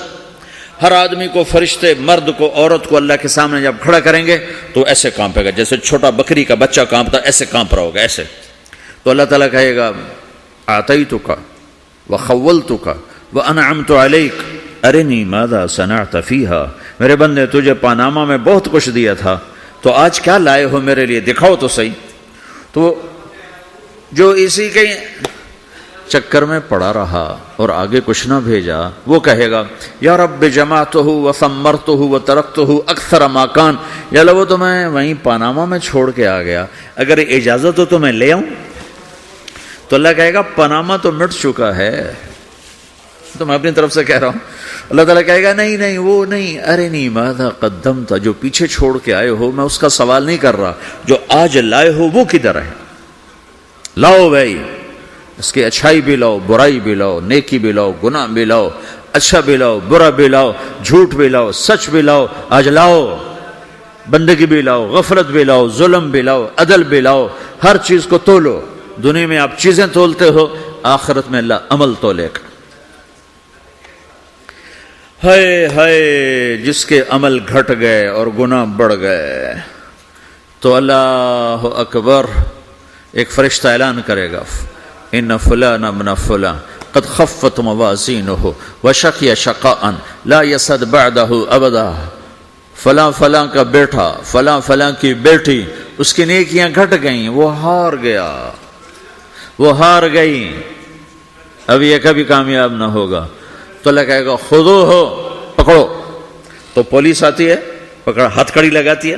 ہر آدمی کو، فرشتے، مرد کو، عورت کو اللہ کے سامنے جب کھڑا کریں گے تو ایسے کانپے گا جیسے چھوٹا بکری کا بچہ کانپتا، ایسے کانپ رہا ہوگا ایسے. تو اللہ تعالیٰ کہے گا اعطیتک وخولتک وانعمت علیک ارنی ماذا صنعت فیہا. میرے بندے تجھے پاناما میں بہت کچھ دیا تھا، تو آج کیا لائے ہو میرے لیے، دکھاؤ تو صحیح. تو جو اسی کے چکر میں پڑا رہا اور آگے کچھ نہ بھیجا، وہ کہے گا یا رب جمعتہ وثمرتہ وترکتہ اکثر ما کان. یا اللہ وہ تو میں وہیں پاناما میں چھوڑ کے آ گیا، اگر اجازت ہو تو میں لے آؤں. تو اللہ کہے گا پاناما تو مٹ چکا ہے، تو میں اپنی طرف سے کہہ رہا ہوں. اللہ تعالیٰ کہے گا نہیں نہیں وہ نہیں، ارنی ماذا قدمت. جو پیچھے چھوڑ کے آئے ہو میں اس کا سوال نہیں کر رہا، جو آج لائے ہو وہ کدھر ہے. لاؤ بھائی، اس کی اچھائی بھی لاؤ، برائی بھی لاؤ، نیکی بھی لاؤ، گناہ بھی لاؤ، اچھا بھی لاؤ، برا بھی لاؤ، جھوٹ بھی لاؤ، سچ بھی لاؤ. آج لاؤ، بندگی بھی لاؤ، غفلت بھی لاؤ، ظلم بھی لاؤ، عدل بھی لاؤ. ہر چیز کو تولو. دنیا میں آپ چیزیں تولتے ہو، آخرت میں اللہ عمل تولے گا. ہائے ہائے جس کے عمل گھٹ گئے اور گناہ بڑھ گئے. تو اللہ اکبر، ایک فرشتہ اعلان کرے گا ان فلان ابن فلان قد خفت موازینہ وشقی شقاء لا یسد بعدہ ابدا. فلاں فلاں کا بیٹا، فلاں فلاں کی بیٹی، اس کی نیکیاں گھٹ گئیں، وہ ہار گیا، وہ ہار گئی، اب یہ کبھی کامیاب نہ ہوگا. تو اللہ کہے گا خودو ہو، پکڑو. تو پولیس آتی ہے، پکڑ ہتھ کڑی لگاتی ہے.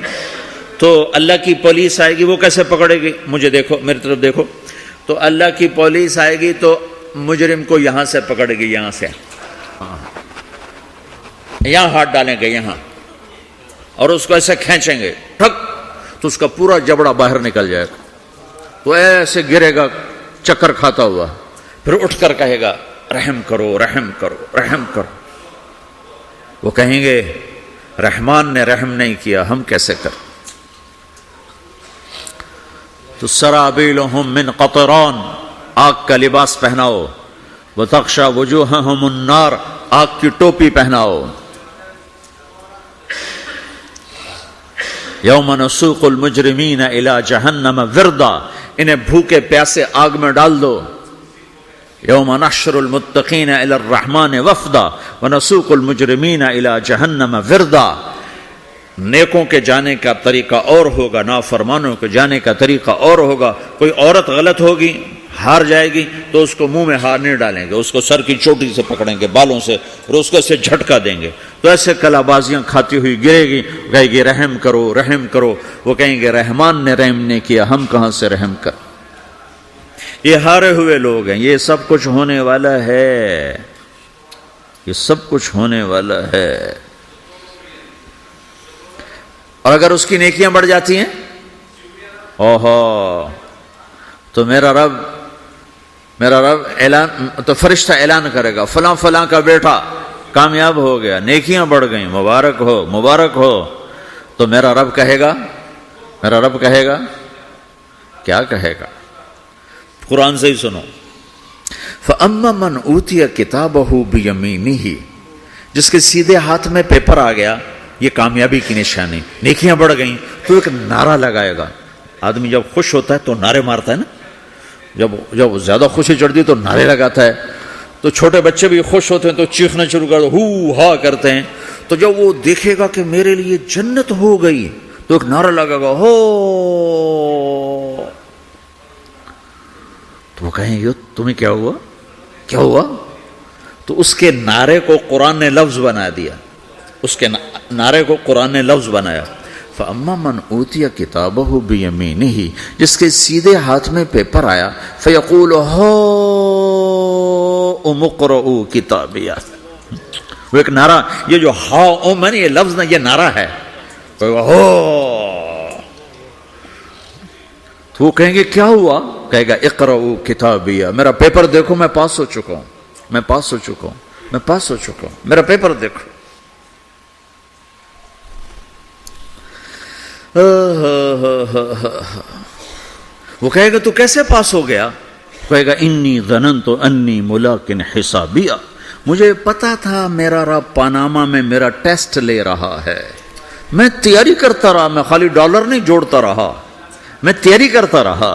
تو اللہ کی پولیس آئے گی، وہ کیسے پکڑے گی؟ مجھے دیکھو، میری طرف دیکھو. تو اللہ کی پولیس آئے گی تو مجرم کو یہاں سے پکڑے گی، یہاں سے، یہاں ہاتھ ڈالیں گے یہاں، اور اس کو ایسے کھینچیں گے ٹھک، تو اس کا پورا جبڑا باہر نکل جائے گا. تو ایسے گرے گا چکر کھاتا ہوا، پھر اٹھ کر کہے گا رحم کرو، رحم کرو، رحم کرو. وہ کہیں گے رحمان نے رحم نہیں کیا، ہم کیسے کریں؟ تو سرابیلہم من قطران، آگ کا لباس پہناؤ. وتغشی وجوہہم النار، آگ کی ٹوپی پہناؤ. یوم نسوق المجرمین الی جہنم وردا، انہیں بھوکے پیاسے آگ میں ڈال دو. یوم نحشر المتقین الی الرحمن وفدا ونسوق المجرمین الی جہنم وردا. نیکوں کے جانے کا طریقہ اور ہوگا، نافرمانوں کے جانے کا طریقہ اور ہوگا. کوئی عورت غلط ہوگی، ہار جائے گی، تو اس کو منہ میں ہار نہیں ڈالیں گے، اس کو سر کی چوٹی سے پکڑیں گے، بالوں سے، اور اس کو ایسے جھٹکا دیں گے. تو ایسے کلا بازیاں کھاتی ہوئی گرے گی، کہے گی رحم کرو، رحم کرو. وہ کہیں گے رحمان نے رحم نہیں کیا، ہم کہاں سے رحم کر. یہ ہارے ہوئے لوگ ہیں. یہ سب کچھ ہونے والا ہے، یہ سب کچھ ہونے والا ہے. اور اگر اس کی نیکیاں بڑھ جاتی ہیں، اوہو، تو میرا رب اعلان، تو فرشتہ اعلان کرے گا فلاں فلاں کا بیٹا کامیاب ہو گیا، نیکیاں بڑھ گئیں، مبارک ہو، مبارک ہو. تو میرا رب کہے گا کیا کہے گا؟ قرآن سے ہی سنو. فَأَمَّا مَنْ أُوتِيَ كِتَابَهُ بِيَمِينِهِ، جس کے سیدھے ہاتھ میں پیپر آ گیا، یہ کامیابی کی نشانی، نیکیاں بڑھ گئیں تو ایک نعرہ لگائے گا. آدمی جب خوش ہوتا ہے تو نعرے مارتا ہے نا، جب زیادہ خوشی چڑھتی ہے تو نعرے لگاتا ہے. تو چھوٹے بچے بھی خوش ہوتے ہیں تو چیخنا شروع کر ہو ہا کرتے ہیں. تو جب وہ دیکھے گا کہ میرے لیے جنت ہو گئی تو ایک نعرہ لگے گا ہو. تو وہ کہیں گے تمہیں کیا ہوا، کیا ہوا؟ تو اس کے نعرے کو قرآن نے لفظ بنا دیا، اس کے نعرے کو قرآن نے لفظ بنایا. فَأَمَّا مَنْ أُوتِيَ كِتَابَهُ بِيَمِينِهِ، جس کے سیدھے ہاتھ میں پیپر آیا، فَيَقُولُ هَاؤْمُ اقْرَءُوا كِتَابِيَهْ. وہ ایک نعرہ، یہ جو ہا میں نے یہ لفظ نہ، یہ نعرہ ہے. تو وہ کہیں گے کیا ہوا؟ کہے گا اقرؤوا کتابیہ، میرا پیپر دیکھو، میں پاس ہو چکا ہوں، میں پاس ہو چکا ہوں، میں پاس ہو چکا ہوں، میرا پیپر دیکھو. وہ کہے گا تو کیسے پاس ہو گیا؟ کہے گا انی ظننت انی ملاق حسابیہ، مجھے پتا تھا میرا رب پاناما میں میرا ٹیسٹ لے رہا ہے. میں تیاری کرتا رہا، میں خالی ڈالر نہیں جوڑتا رہا، میں تیاری کرتا رہا.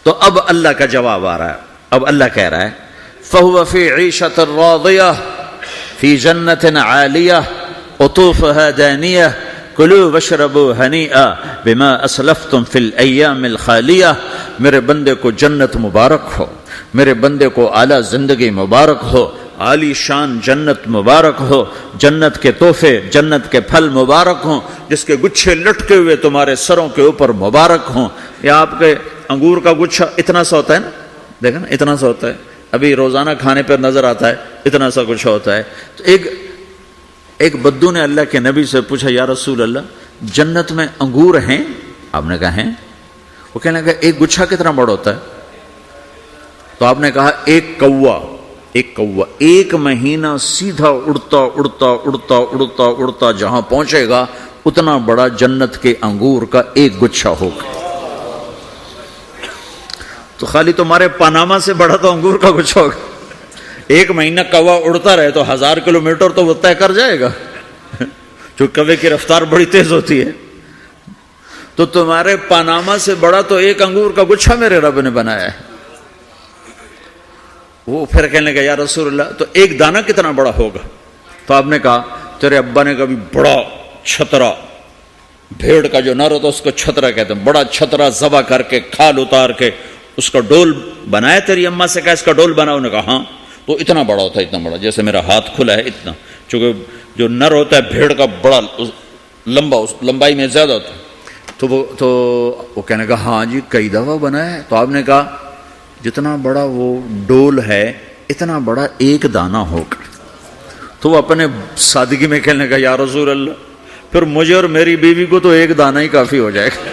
تو اب اللہ کا جواب آ رہا ہے. اب اللہ کہہ رہا ہے فَهُوَ فِي عِيشَةٍ رَاضِيَةٍ فِي جَنَّةٍ عَالِيَةٍ قُطُوفُهَا دَانِيَةٌ كُلُوا وَاشْرَبُوا هَنِيئًا بِمَا أَسْلَفْتُمْ فِي الْأَيَّامِ الْخَالِيَةِ. میرے بندے کو جنت مبارک ہو، میرے بندے کو اعلیٰ زندگی مبارک ہو، عالی شان جنت مبارک ہو، جنت کے تحفے، جنت کے پھل مبارک ہوں، جس کے گچھے لٹکے ہوئے تمہارے سروں کے اوپر مبارک ہوں. یا آپ کے انگور کا گچھا اتنا سا ہوتا ہے نا، دیکھیں نا اتنا سا ہوتا ہے، ابھی روزانہ کھانے پر نظر آتا ہے، اتنا سا گچھا ہوتا ہے. تو ایک بدو نے اللہ کے نبی سے پوچھا یا رسول اللہ جنت میں انگور ہیں؟ آپ نے کہا ہیں. وہ کہنے لگا ایک گچھا کتنا بڑا ہوتا ہے؟ تو آپ نے کہا ایک کوا ایک مہینہ سیدھا اڑتا اڑتا اڑتا اڑتا اڑتا جہاں پہنچے گا اتنا بڑا جنت کے انگور کا ایک گچھا ہوگا. تو خالی تمہارے پاناما سے بڑا تو انگور کا گچھا ہوگا. ایک مہینہ کوا اڑتا رہے تو 1000 کلومیٹر تو وہ طے کر جائے گا، جو کوے کی رفتار بڑی تیز ہوتی ہے. تو تمہارے پاناما سے بڑا تو ایک انگور کا گچھا میرے رب نے بنایا ہے. وہ پھر کہنے لگا یا رسول اللہ تو ایک دانہ کتنا بڑا ہوگا؟ تو آپ نے کہا تیرے ابا نے کبھی بڑا چھترا، بھیڑ کا جو نر ہوتا اس کو چھترا کہتے ہیں، بڑا چھترا ذبح کر کے کھال اتار کے اس کا ڈول بنایا. تیری اماں سے کہا اس کا ڈول بناؤ؟ نے کہا ہاں. تو اتنا بڑا ہوتا ہے، اتنا بڑا جیسے میرا ہاتھ کھلا ہے اتنا، چونکہ جو نر ہوتا ہے بھیڑ کا بڑا لمبا، اس لمبائی میں زیادہ ہوتا ہے. تو وہ کہنے کا ہاں جی کئی دفعہ بنایا ہے. تو آپ نے کہا جتنا بڑا وہ ڈول ہے اتنا بڑا ایک دانہ ہوگا. تو وہ اپنے سادگی میں کہنے کا یا رسول اللہ پھر مجھے اور میری بیوی کو تو ایک دانہ ہی کافی ہو جائے گا.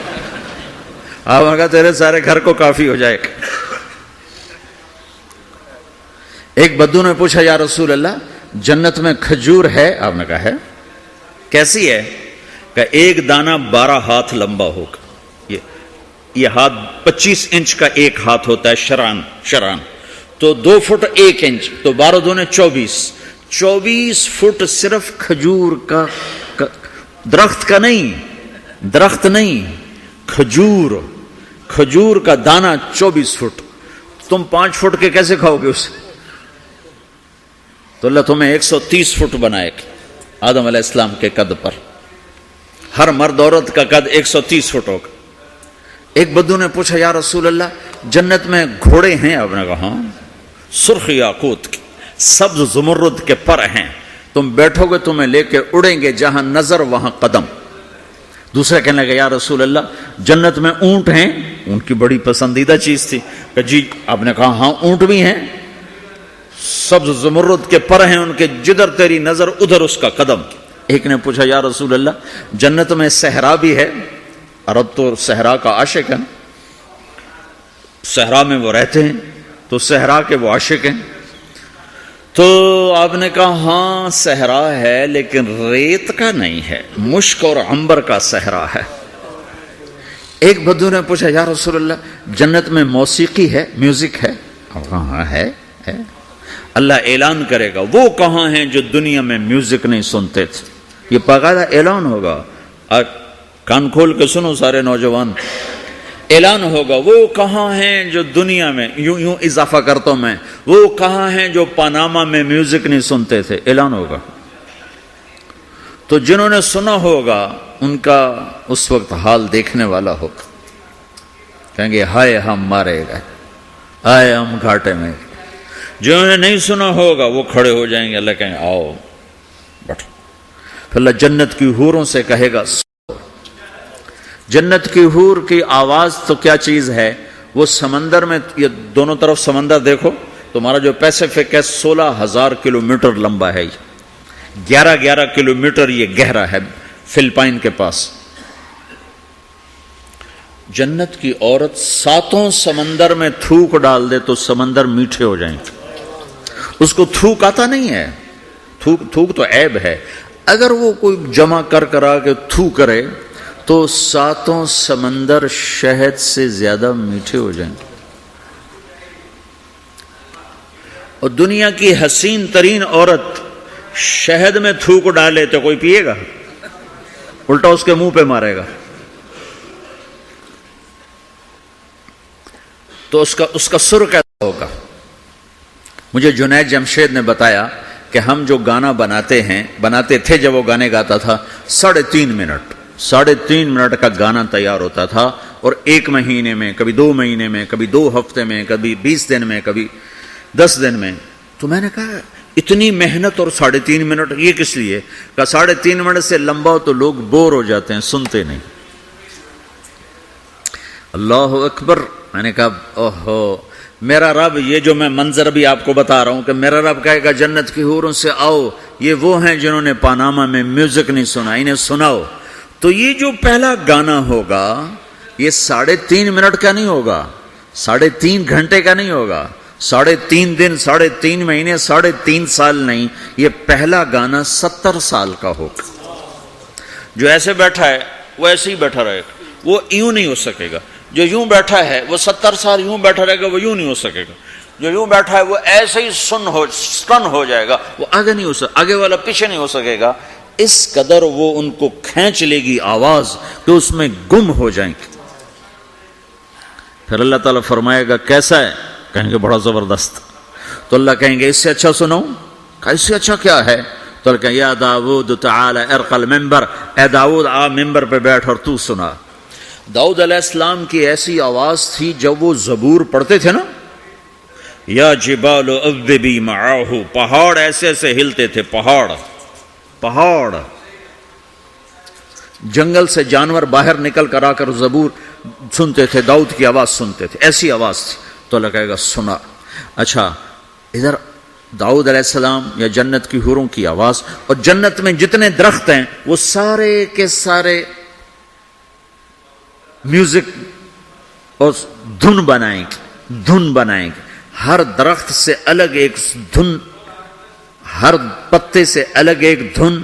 آپ نے کہا تیرے سارے گھر کو کافی ہو جائے گا. ایک بدو نے پوچھا یا رسول اللہ جنت میں کھجور ہے؟ آپ نے کہا ہے. کیسی ہے؟ کہ ایک دانہ 12 ہاتھ لمبا ہوگا. یہ ہاتھ 25 انچ کا ایک ہاتھ ہوتا ہے، شران تو 2 فٹ 1 انچ، تو 12 دونے 24 فٹ صرف کھجور کا، درخت کا نہیں، درخت نہیں، کھجور کا دانہ 24 فٹ. تم 5 فٹ کے کیسے کھاؤ گے اسے؟ تو اللہ تمہیں 130 فٹ بنائے گا آدم علیہ السلام کے قد پر. ہر مرد عورت کا قد 130 فٹ ہوگا. ایک بدو نے پوچھا یا رسول اللہ جنت میں گھوڑے ہیں؟ آپ نے کہا ہاں، سرخ یاقوت کے، سبز زمرد کے پر ہیں، تم بیٹھو گے تمہیں لے کے اڑیں گے، جہاں نظر وہاں قدم. دوسرا کہنے لگا یا رسول اللہ جنت میں اونٹ ہیں؟ اونٹ کی بڑی پسندیدہ چیز تھی کہ جی. آپ نے کہا ہاں اونٹ بھی ہیں، سبز زمرد کے پر ہیں ان کے، جدھر تیری نظر ادھر اس کا قدم. ایک نے پوچھا یا رسول اللہ جنت میں صحرا بھی ہے؟ عرب تو صحرا کا عاشق ہے، صحرا میں وہ رہتے ہیں تو صحرا کے وہ عاشق ہیں. تو آپ نے کہا ہاں صحرا ہے لیکن ریت کا نہیں ہے، مشک اور عنبر کا صحرا ہے. ایک بدو نے پوچھا یا رسول اللہ جنت میں موسیقی ہے، میوزک ہے؟ ہاں ہے. اللہ اعلان کرے گا وہ کہاں ہیں جو دنیا میں میوزک نہیں سنتے تھے. یہ باقاعدہ اعلان ہوگا. کان کھول کے سنو سارے نوجوان, اعلان ہوگا وہ کہاں ہیں جو دنیا میں, یوں اضافہ کرتا ہوں میں, وہ کہاں ہیں جو پاناما میں میوزک نہیں سنتے تھے. اعلان ہوگا. تو جنہوں نے سنا ہوگا ان کا اس وقت حال دیکھنے والا ہوگا. کہیں گے ہائے ہم مارے گئے, ہائے ہم گھاٹے میں. جنہوں نے نہیں سنا ہوگا وہ کھڑے ہو جائیں گے, اللہ کہیں گے آؤ بیٹھو. پھر اللہ جنت کی حوروں سے کہے گا. جنت کی حور کی آواز تو کیا چیز ہے, وہ سمندر میں, یہ دونوں طرف سمندر دیکھو, تمہارا جو پیسیفک ہے 16,000 کلومیٹر لمبا ہے, 11 کلومیٹر یہ گہرا ہے فلپائن کے پاس. جنت کی عورت 7 سمندر میں تھوک ڈال دے تو سمندر میٹھے ہو جائیں. اس کو تھوک آتا نہیں ہے, تھوک تو عیب ہے. اگر وہ کوئی جمع کرا کے تھو کرے تو 7 سمندر شہد سے زیادہ میٹھے ہو جائیں. اور دنیا کی حسین ترین عورت شہد میں تھوک ڈالے تو کوئی پیے گا؟ الٹا اس کے منہ پہ مارے گا. تو اس کا سر کیسا ہوگا؟ مجھے جنید جمشید نے بتایا کہ ہم جو گانا بناتے تھے جب وہ گانے گاتا تھا 3.5 منٹ کا گانا تیار ہوتا تھا, اور 1 مہینے میں, کبھی 2 مہینے میں, کبھی 2 ہفتے میں, کبھی 20 دن میں, کبھی 10 دن میں. تو میں نے کہا اتنی محنت اور 3.5 منٹ یہ کس لیے؟ کہا 3.5 منٹ سے لمبا ہو تو لوگ بور ہو جاتے ہیں, سنتے نہیں. اللہ اکبر. میں نے کہا اوہو میرا رب, یہ جو میں منظر بھی آپ کو بتا رہا ہوں کہ میرا رب کہے گا جنت کی حوروں سے آؤ, یہ وہ ہیں جنہوں نے پاناما میں میوزک نہیں سنا, انہیں سناؤ. تو یہ جو پہلا گانا ہوگا یہ 3.5 منٹ کا نہیں ہوگا, 3.5 گھنٹے کا نہیں ہوگا, 3.5 دن, 3.5 مہینے, 3.5 سال نہیں. یہ پہلا گانا 70 سال کا ہوگا. جو ایسے بیٹھا ہے وہ ایسے ہی بیٹھا رہے گا, وہ یوں نہیں ہو سکے گا. جو یوں بیٹھا ہے وہ 70 سال یوں بیٹھا رہے گا, وہ یوں نہیں ہو سکے گا. جو یوں بیٹھا ہے وہ ایسے ہی سٹن ہو جائے گا, وہ آگے نہیں ہو سکے, آگے والا پیچھے نہیں ہو سکے گا. اس قدر وہ ان کو کھینچ لے گی آواز کہ اس میں گم ہو جائیں گے. پھر اللہ تعالیٰ فرمائے گا کیسا ہے؟ کہیں گے بڑا زبردست. تو اللہ کہیں گے اس سے اچھا سنو. اس سے اچھا کیا ہے؟ تو اللہ کہیں یا داؤد تعالی ارقى المنبر, اے داؤد آ ممبر پہ بیٹھ اور تو سنا. داؤد علیہ السلام کی ایسی آواز تھی جب وہ زبور پڑھتے تھے نا, یا جبال اوبی معاہ, پہاڑ ایسے ایسے ہلتے تھے, پہاڑ. جنگل سے جانور باہر نکل کر آ کر زبور سنتے تھے, داؤد کی آواز سنتے تھے, ایسی آواز تھی. تو اللہ کہے گا سنا. اچھا ادھر داؤد علیہ السلام یا جنت کی حوروں کی آواز, اور جنت میں جتنے درخت ہیں وہ سارے کے سارے میوزک اور دھن بنائیں گے. ہر درخت سے الگ ایک دھن, ہر پتے سے الگ ایک دھن.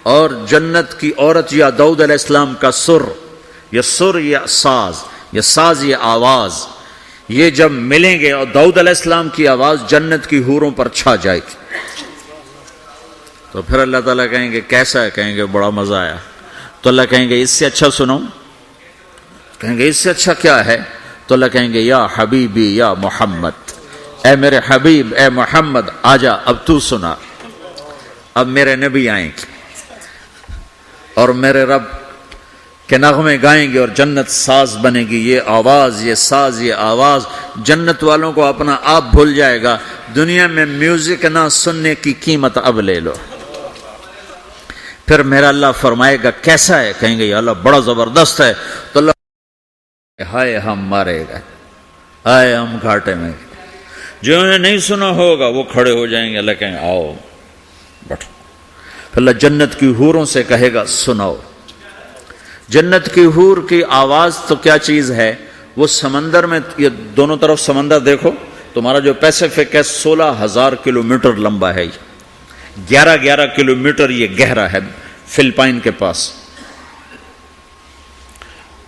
اور جنت کی عورت یا داؤد علیہ السلام کا سر یا ساز یہ آواز, یہ جب ملیں گے اور داؤد علیہ السلام کی آواز جنت کی حوروں پر چھا جائے گی. تو پھر اللہ تعالیٰ کہیں گے کیسا ہے؟ کہیں گے بڑا مزہ آیا. تو اللہ کہیں گے اس سے اچھا سنو. کہیں گے اس سے اچھا کیا ہے؟ تو اللہ کہیں گے یا حبیبی یا محمد, اے میرے حبیب اے محمد آجا اب تو سنا. اب میرے نبی آئیں گے اور میرے رب کے نغمے گائیں گے اور جنت ساز بنے گی. یہ آواز, یہ ساز, یہ آواز جنت والوں کو اپنا آپ بھول جائے گا. دنیا میں میوزک نہ سننے کی قیمت اب لے لو. پھر میرا اللہ فرمائے گا کیسا ہے؟ کہیں گے یا اللہ بڑا زبردست ہے. تو اللہ ہائے ہم مارے گئے, ہائے ہم گھاٹے میں. جنہوں نے نہیں سنا ہوگا وہ کھڑے ہو جائیں گے, اللہ کہیں آؤ بیٹھو. پھر اللہ جنت کی حوروں سے کہے گا سناؤ. جنت کی حور کی آواز تو کیا چیز ہے, وہ سمندر میں, یہ دونوں طرف سمندر دیکھو, تمہارا جو پیسیفک ہے 16,000 کلومیٹر لمبا ہے, 11 کلومیٹر یہ گہرا ہے فلپائن کے پاس.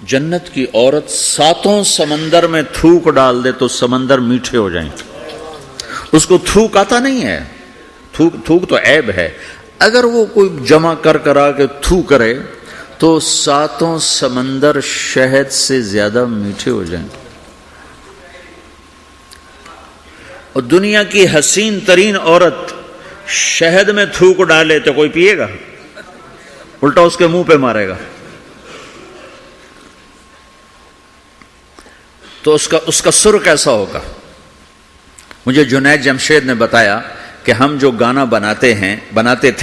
جنت کی عورت 7 سمندر میں تھوک ڈال دے تو سمندر میٹھے ہو جائیں. اس کو تھوک آتا نہیں ہے, تھوک تو عیب ہے. اگر وہ کوئی جمع کرا کے تھو کرے تو 7 سمندر شہد سے زیادہ میٹھے ہو جائیں. اور دنیا کی حسین ترین عورت شہد میں تھوک ڈالے تو کوئی پیے گا؟ الٹا اس کے منہ پہ مارے گا. تو اس کا سر کیسا ہوگا؟ مجھے جنید جمشید نے بتایا کہ ہم جو گانا بناتے تھے